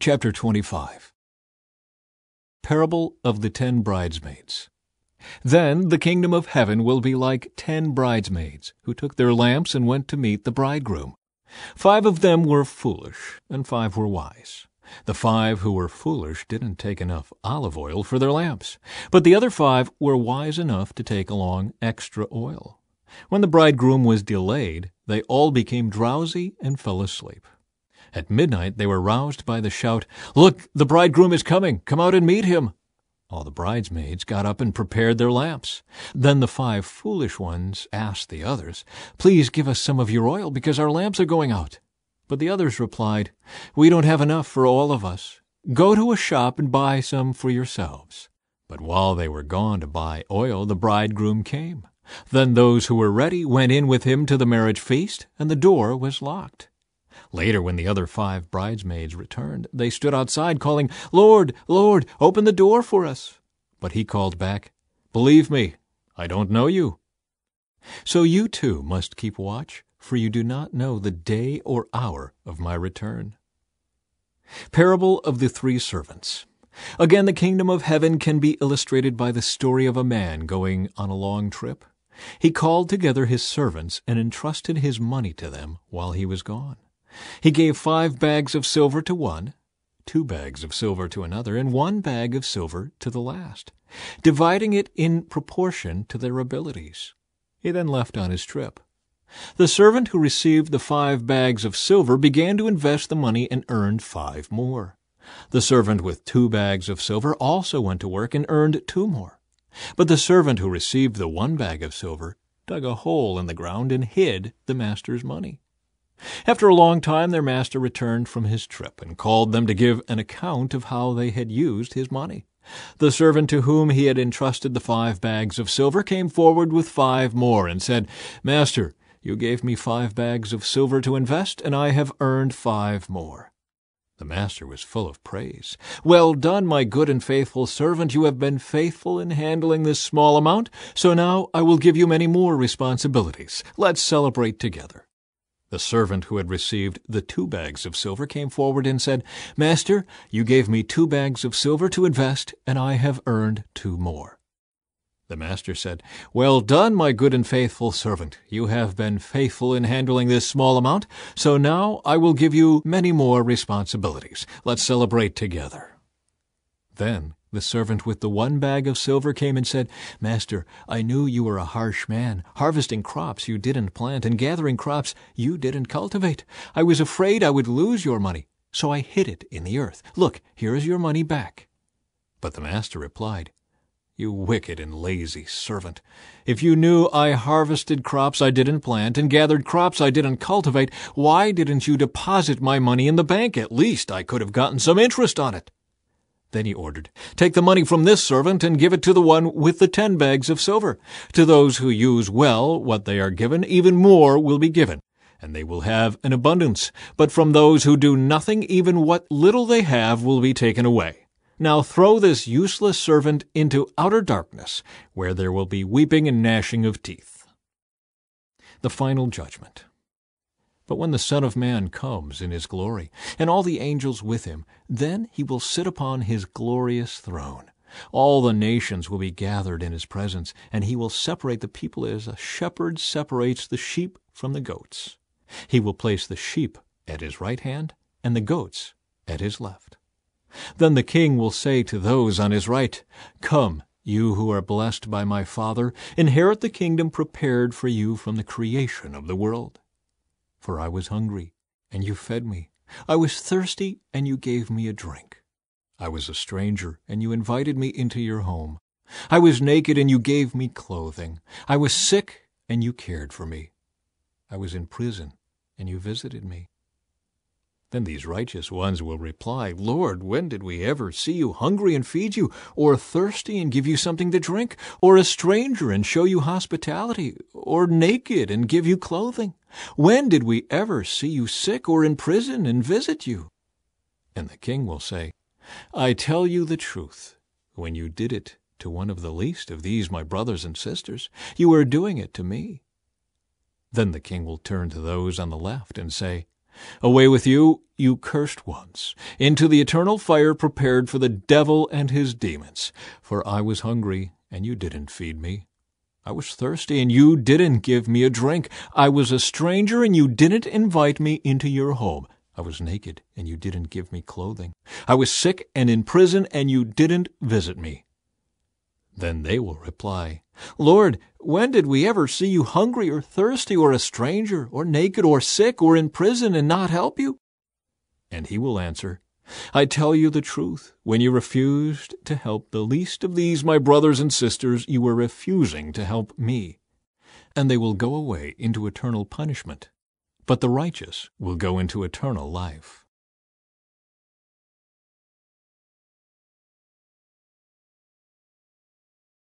Chapter 25. Parable of the 10 Bridesmaids. Then the kingdom of heaven will be like 10 bridesmaids, who took their lamps and went to meet the bridegroom. 5 of them were foolish, and 5 were wise. The 5 who were foolish didn't take enough olive oil for their lamps, but the other 5 were wise enough to take along extra oil. When the bridegroom was delayed, they all became drowsy and fell asleep. At midnight they were roused by the shout, "Look, the bridegroom is coming! Come out and meet him!" All the bridesmaids got up and prepared their lamps. Then the 5 foolish ones asked the others, "Please give us some of your oil, because our lamps are going out." But the others replied, "We don't have enough for all of us. Go to a shop and buy some for yourselves." But while they were gone to buy oil, the bridegroom came. Then those who were ready went in with him to the marriage feast, and the door was locked. Later, when the other 5 bridesmaids returned, they stood outside, calling, "Lord, Lord, open the door for us." But he called back, "Believe me, I don't know you." So you too must keep watch, for you do not know the day or hour of my return. Parable of the 3 servants. Again, the kingdom of heaven can be illustrated by the story of a man going on a long trip. He called together his servants and entrusted his money to them while he was gone. He gave 5 bags of silver to one, 2 bags of silver to another, and 1 bag of silver to the last, dividing it in proportion to their abilities. He then left on his trip. The servant who received the 5 bags of silver began to invest the money and earned 5 more. The servant with 2 bags of silver also went to work and earned 2 more. But the servant who received the 1 bag of silver dug a hole in the ground and hid the master's money. After a long time their master returned from his trip and called them to give an account of how they had used his money. The servant to whom he had entrusted the 5 bags of silver came forward with 5 more and said, "Master, you gave me 5 bags of silver to invest, and I have earned 5 more." The master was full of praise. "Well done, my good and faithful servant. You have been faithful in handling this small amount, so now I will give you many more responsibilities. Let's celebrate together." The servant who had received the 2 bags of silver came forward and said, "Master, you gave me 2 bags of silver to invest, and I have earned 2 more." The master said, "Well done, my good and faithful servant. You have been faithful in handling this small amount, so now I will give you many more responsibilities. Let's celebrate together." Then the servant with the 1 bag of silver came and said, "Master, I knew you were a harsh man, harvesting crops you didn't plant and gathering crops you didn't cultivate. I was afraid I would lose your money, so I hid it in the earth. Look, here is your money back." But the master replied, "You wicked and lazy servant. If you knew I harvested crops I didn't plant and gathered crops I didn't cultivate, why didn't you deposit my money in the bank? At least I could have gotten some interest on it." Then he ordered, "Take the money from this servant and give it to the one with the 10 bags of silver. To those who use well what they are given, even more will be given, and they will have an abundance. But from those who do nothing, even what little they have will be taken away. Now throw this useless servant into outer darkness, where there will be weeping and gnashing of teeth." The final judgment. But when the Son of Man comes in his glory, and all the angels with him, then he will sit upon his glorious throne. All the nations will be gathered in his presence, and he will separate the people as a shepherd separates the sheep from the goats. He will place the sheep at his right hand, and the goats at his left. Then the king will say to those on his right, "Come, you who are blessed by my Father, inherit the kingdom prepared for you from the creation of the world. For I was hungry, and you fed me. I was thirsty, and you gave me a drink. I was a stranger, and you invited me into your home. I was naked, and you gave me clothing. I was sick, and you cared for me. I was in prison, and you visited me." Then these righteous ones will reply, "Lord, when did we ever see you hungry and feed you, or thirsty and give you something to drink, or a stranger and show you hospitality, or naked and give you clothing? When did we ever see you sick or in prison and visit you?" And the king will say, "I tell you the truth, when you did it to one of the least of these my brothers and sisters, you are doing it to me." Then the king will turn to those on the left and say, Away with you, you cursed ones, into the eternal fire prepared for the devil and his demons. For I was hungry, and you didn't feed me. I was thirsty, and you didn't give me a drink. I was a stranger, and you didn't invite me into your home. I was naked, and you didn't give me clothing. I was sick and in prison, and you didn't visit me. Then they will reply, Lord, when did we ever see you hungry or thirsty or a stranger or naked or sick or in prison and not help you? And he will answer, I tell you the truth, when you refused to help the least of these my brothers and sisters, you were refusing to help me. And they will go away into eternal punishment, but the righteous will go into eternal life.